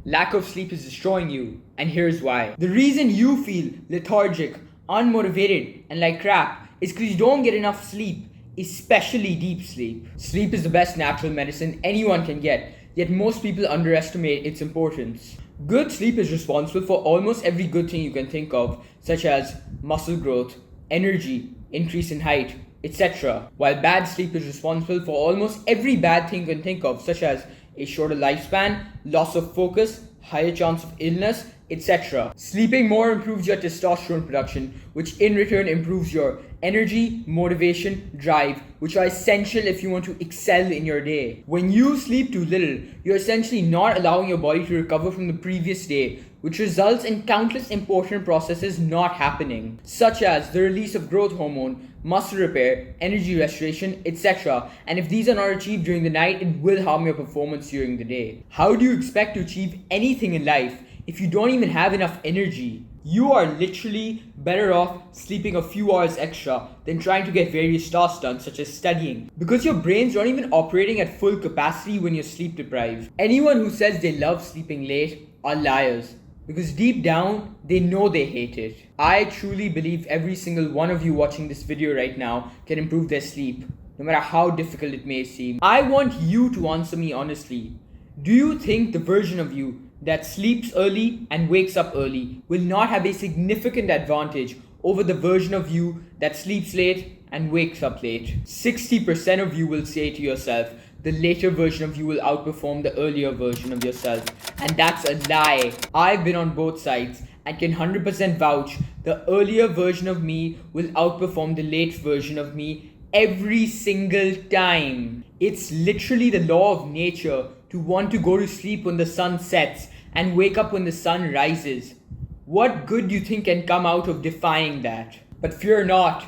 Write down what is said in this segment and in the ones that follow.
Lack of sleep is destroying you, and here's why. The reason you feel lethargic, unmotivated, and like crap is because you don't get enough sleep, especially deep sleep. Sleep is the best natural medicine anyone can get, yet most people underestimate its importance. Good sleep is responsible for almost every good thing you can think of, such as muscle growth, energy, increase in height, etc. While bad sleep is responsible for almost every bad thing you can think of, such as a shorter lifespan, loss of focus, higher chance of illness, etc. Sleeping more improves your testosterone production, which in return improves your energy, motivation, drive, which are essential if you want to excel in your day. When you sleep too little, you're essentially not allowing your body to recover from the previous day, which results in countless important processes not happening, such as the release of growth hormone, muscle repair, energy restoration, etc. And if these are not achieved during the night, it will harm your performance during the day. How do you expect to achieve anything in life if you don't even have enough energy? You are literally better off sleeping a few hours extra than trying to get various tasks done, such as studying, because your brain's not even operating at full capacity when you're sleep deprived. Anyone who says they love sleeping late are liars, because deep down, they know they hate it. I truly believe every single one of you watching this video right now can improve their sleep, no matter how difficult it may seem. I want you to answer me honestly. Do you think the version of you that sleeps early and wakes up early will not have a significant advantage over the version of you that sleeps late and wakes up late? 60% of you will say to yourself, the later version of you will outperform the earlier version of yourself. And that's a lie. I've been on both sides and can 100% vouch the earlier version of me will outperform the late version of me every single time. It's literally the law of nature to want to go to sleep when the sun sets and wake up when the sun rises. What good do you think can come out of defying that? But fear not,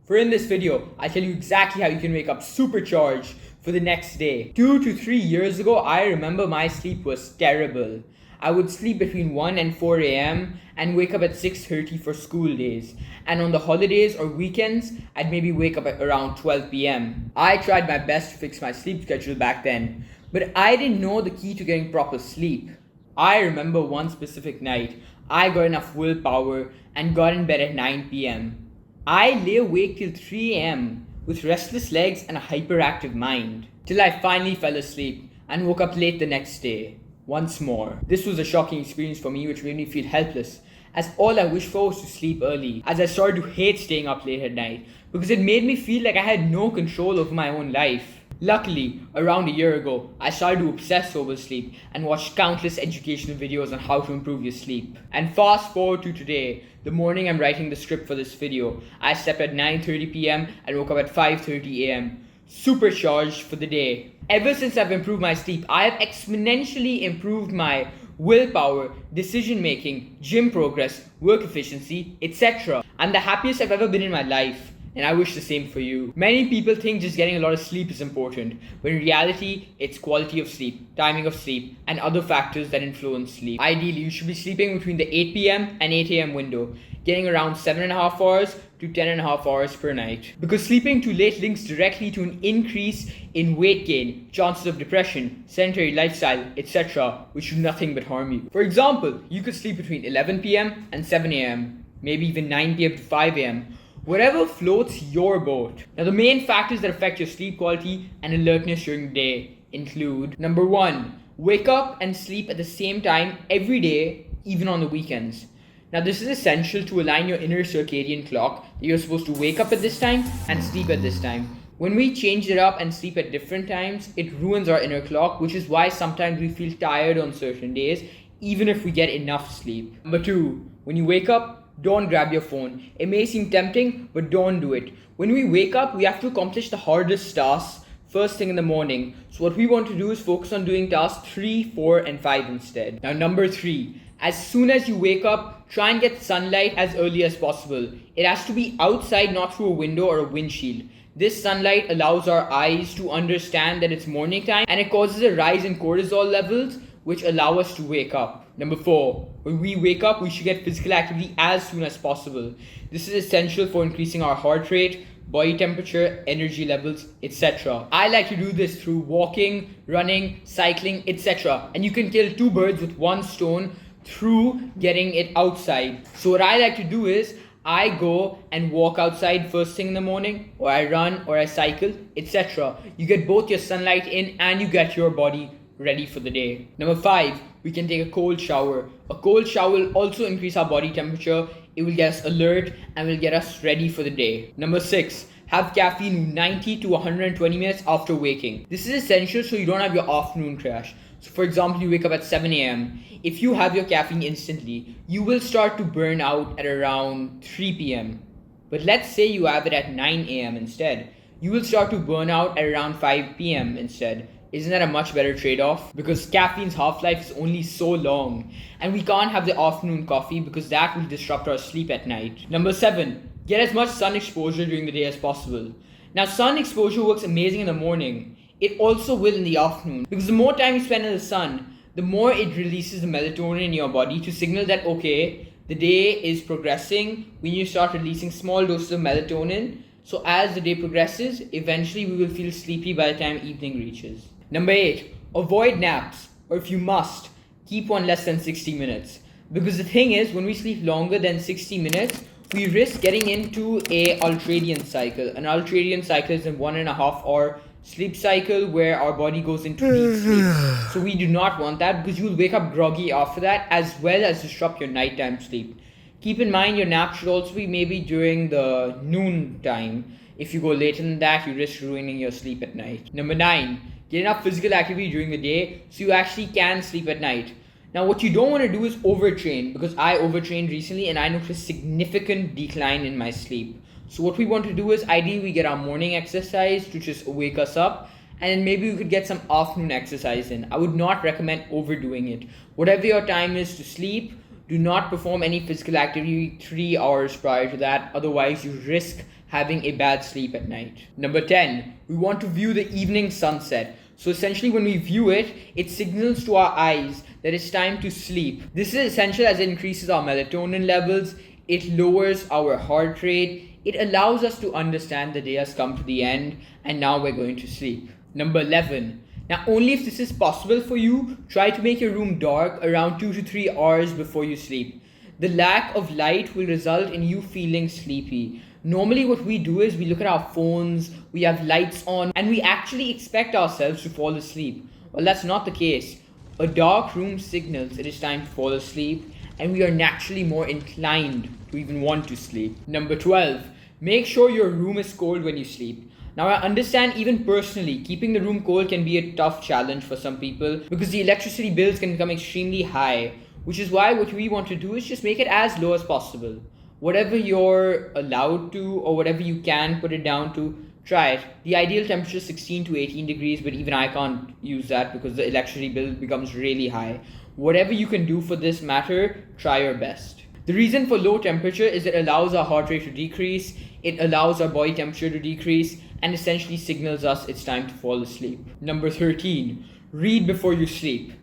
for in this video, I tell you exactly how you can wake up supercharged for the next day. 2 to 3 years ago, I remember my sleep was terrible. I would sleep between 1 and 4 a.m. and wake up at 6:30 for school days. And on the holidays or weekends, I'd maybe wake up at around 12 p.m. I tried my best to fix my sleep schedule back then, but I didn't know the key to getting proper sleep. I remember one specific night, I got enough willpower and got in bed at 9 p.m. I lay awake till 3 a.m. with restless legs and a hyperactive mind, till I finally fell asleep and woke up late the next day. Once more. This was a shocking experience for me, which made me feel helpless, as all I wished for was to sleep early, as I started to hate staying up late at night, because it made me feel like I had no control over my own life. Luckily, around a year ago, I started to obsess over sleep and watched countless educational videos on how to improve your sleep. And fast forward to today, the morning I'm writing the script for this video, I slept at 9:30 p.m. and woke up at 5:30 a.m. supercharged for the day. Ever since I've improved my sleep, I have exponentially improved my willpower, decision making, gym progress, work efficiency, etc. I'm the happiest I've ever been in my life. And I wish the same for you. Many people think just getting a lot of sleep is important, when in reality, it's quality of sleep, timing of sleep, and other factors that influence sleep. Ideally, you should be sleeping between the 8 p.m. and 8 a.m. window, getting around 7.5 hours to 10.5 hours per night. Because sleeping too late links directly to an increase in weight gain, chances of depression, sedentary lifestyle, etc., which do nothing but harm you. For example, you could sleep between 11 p.m. and 7 a.m., maybe even 9 p.m. to 5 a.m., whatever floats your boat. Now, the main factors that affect your sleep quality and alertness during the day include: number 1, wake up and sleep at the same time every day, even on the weekends. Now, this is essential to align your inner circadian clock that you're supposed to wake up at this time and sleep at this time. When we change it up and sleep at different times, it ruins our inner clock, which is why sometimes we feel tired on certain days, even if we get enough sleep. Number 2, when you wake up, don't grab your phone. It may seem tempting, but don't do it. When we wake up, we have to accomplish the hardest tasks first thing in the morning. So what we want to do is focus on doing tasks 3, 4, and 5 instead. Now, number 3, as soon as you wake up, try and get sunlight as early as possible. It has to be outside, not through a window or a windshield. This sunlight allows our eyes to understand that it's morning time, and it causes a rise in cortisol levels, which allow us to wake up. Number 4, when we wake up, we should get physical activity as soon as possible. This is essential for increasing our heart rate, body temperature, energy levels, etc. I like to do this through walking, running, cycling, etc. And you can kill two birds with one stone through getting it outside. So what I like to do is I go and walk outside first thing in the morning, or I run, or I cycle, etc. You get both your sunlight in and you get your body ready for the day. Number 5, we can take a cold shower. A cold shower will also increase our body temperature. It will get us alert and will get us ready for the day. Number 6, have caffeine 90 to 120 minutes after waking. This is essential so you don't have your afternoon crash. So for example, you wake up at 7 a.m. If you have your caffeine instantly, you will start to burn out at around 3 p.m. But let's say you have it at 9 a.m. instead. You will start to burn out at around 5 p.m. instead. Isn't that a much better trade-off? Because caffeine's half-life is only so long, and we can't have the afternoon coffee because that will disrupt our sleep at night. Number 7, get as much sun exposure during the day as possible. Now, sun exposure works amazing in the morning. It also will in the afternoon, because the more time you spend in the sun, the more it releases the melatonin in your body to signal that, okay, the day is progressing. When you start releasing small doses of melatonin, so as the day progresses, eventually we will feel sleepy by the time evening reaches. Number 8, avoid naps, or if you must, keep one less than 60 minutes. Because the thing is, when we sleep longer than 60 minutes, we risk getting into a ultradian cycle. An ultradian cycle is a 1.5 hour sleep cycle where our body goes into deep sleep. So we do not want that because you will wake up groggy after that, as well as disrupt your nighttime sleep. Keep in mind your nap should also be maybe during the noon time. If you go later than that, you risk ruining your sleep at night. Number 9, get enough physical activity during the day so you actually can sleep at night. Now what you don't want to do is overtrain, because I overtrained recently and I noticed a significant decline in my sleep. So what we want to do is ideally we get our morning exercise to just wake us up, and then maybe we could get some afternoon exercise in. I would not recommend overdoing it. Whatever your time is to sleep, do not perform any physical activity 3 hours prior to that, otherwise you risk having a bad sleep at night. Number 10, we want to view the evening sunset. So essentially when we view it, it signals to our eyes that it's time to sleep. This is essential as it increases our melatonin levels, it lowers our heart rate, it allows us to understand the day has come to the end and now we're going to sleep. Number 11, now only if this is possible for you, try to make your room dark around 2 to 3 hours before you sleep. The lack of light will result in you feeling sleepy. Normally what we do is we look at our phones, we have lights on, and we actually expect ourselves to fall asleep. Well, that's not the case. A dark room signals it is time to fall asleep, and we are naturally more inclined to even want to sleep. Number 12, make sure your room is cold when you sleep. Now I understand even personally, keeping the room cold can be a tough challenge for some people because the electricity bills can become extremely high, which is why what we want to do is just make it as low as possible. Whatever you're allowed to or whatever you can put it down to, try it. The ideal temperature is 16 to 18 degrees, but even I can't use that because the electricity bill becomes really high. Whatever you can do for this matter, try your best. The reason for low temperature is it allows our heart rate to decrease, it allows our body temperature to decrease, and essentially signals us it's time to fall asleep. Number 13, read before you sleep.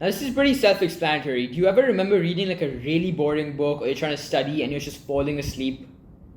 Now this is pretty self-explanatory. Do you ever remember reading like a really boring book, or you're trying to study and you're just falling asleep?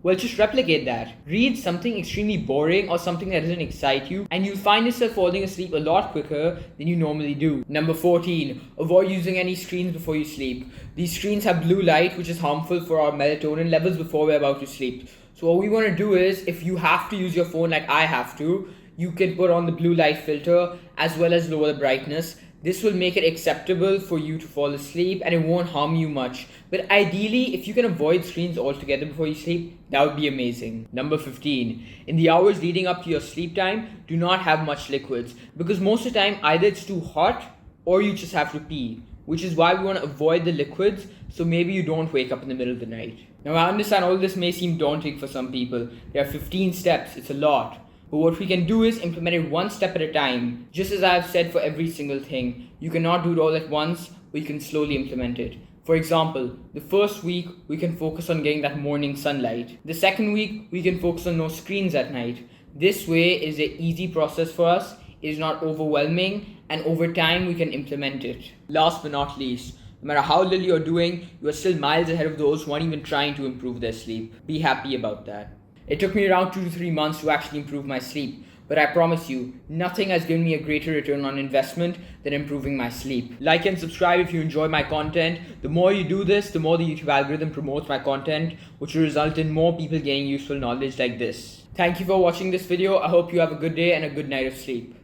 Well, just replicate that. Read something extremely boring or something that doesn't excite you, and you'll find yourself falling asleep a lot quicker than you normally do. Number 14, avoid using any screens before you sleep. These screens have blue light, which is harmful for our melatonin levels before we're about to sleep. So what we want to do is, if you have to use your phone like I have to, you can put on the blue light filter as well as lower the brightness. This will make it acceptable for you to fall asleep and it won't harm you much. But ideally, if you can avoid screens altogether before you sleep, that would be amazing. Number 15, in the hours leading up to your sleep time, do not have much liquids, because most of the time either it's too hot or you just have to pee, which is why we want to avoid the liquids so maybe you don't wake up in the middle of the night. Now I understand all this may seem daunting for some people. There are 15 steps, it's a lot. But what we can do is implement it one step at a time. Just as I have said for every single thing, you cannot do it all at once, but you can slowly implement it. For example, the first week, we can focus on getting that morning sunlight. The second week, we can focus on no screens at night. This way is an easy process for us, it is not overwhelming, and over time we can implement it. Last but not least, no matter how little you're doing, you are still miles ahead of those who aren't even trying to improve their sleep. Be happy about that. It took me around 2 to 3 months to actually improve my sleep, but I promise you, nothing has given me a greater return on investment than improving my sleep. Like and subscribe if you enjoy my content. The more you do this, the more the YouTube algorithm promotes my content, which will result in more people gaining useful knowledge like this. Thank you for watching this video. I hope you have a good day and a good night of sleep.